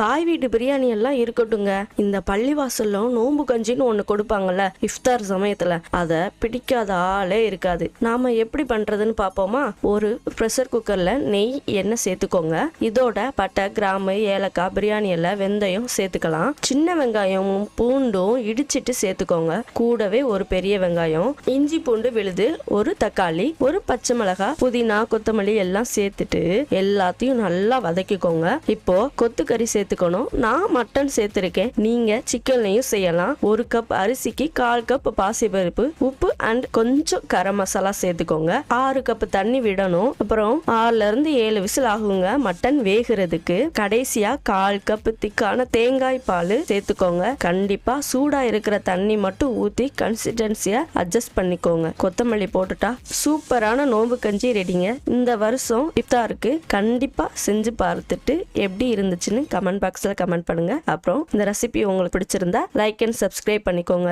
பாய் வீட்டு பிரியாணி எல்லாம் இருக்கட்டுங்க, இந்த பள்ளிவாசல்ல நோம்பு கஞ்சின்னு ஒண்ணு கொடுப்பாங்கல்ல இஃப்தார் சமயத்துல, அத பிடிக்காத ஆளே இருக்காது. நாம எப்படி பண்றதுன்னு பாப்போமா? ஒரு ப்ரெஷர் குக்கர்ல நெய் எண்ணெய் சேர்த்துக்கோங்க. இதோட பட்டை, கிராம்பு, ஏலக்காய், பிரியாணி எல்லாம், வெந்தயம் சேர்த்துக்கலாம். சின்ன வெங்காயமும் பூண்டும் இடிச்சிட்டு சேர்த்துக்கோங்க. கூடவே ஒரு பெரிய வெங்காயம், இஞ்சி பூண்டு விழுது, ஒரு தக்காளி, ஒரு பச்சை மிளகாய், புதினா, கொத்தமல்லி எல்லாம் சேர்த்துட்டு எல்லாத்தையும் நல்லா வதக்கிக்கோங்க. இப்போ கொத்துக்கறி சேர்த்துக்கணும். நான் மட்டன் சேர்த்திருக்கேன், நீங்க சிக்கன்லையும் செய்யலாம். ஒரு கப் அரிசிக்கு 1/4 கப் பாசிப்பருப்பு, உப்பு அண்ட் கொஞ்சம் கரம் மசாலா சேர்த்துக்கோங்க. 6 கப் தண்ணி விடணும். அப்புறம் 6ல இருந்து 7 விசில் ஆகுங்க மட்டன் வேகிறதுக்கு. கடைசியா 1/4 கப் திக்கான தேங்காய் பால் சேர்த்துக்கோங்க. கண்டிப்பா சூடா இருக்கிற தண்ணி மட்டும் ஊத்தி கன்சிஸ்டன்சியை அட்ஜஸ்ட் பண்ணிக்கோங்க. கொத்தமல்லி போட்டுட்டா சூப்பரான நோம்பு கஞ்சி ரெடிங்க. இந்த வருஷம் இஃப்தாருக்கு கண்டிப்பா செஞ்சு பார்த்துட்டு எப்படி இருந்துச்சுன்னு கமெண்ட் பாக்ஸ்ல கமெண்ட் பண்ணுங்க. அப்புறம் இந்த ரெசிபி உங்களுக்கு பிடிச்சிருந்தா லைக் அண்ட் சப்ஸ்கிரைப் பண்ணிக்கோங்க.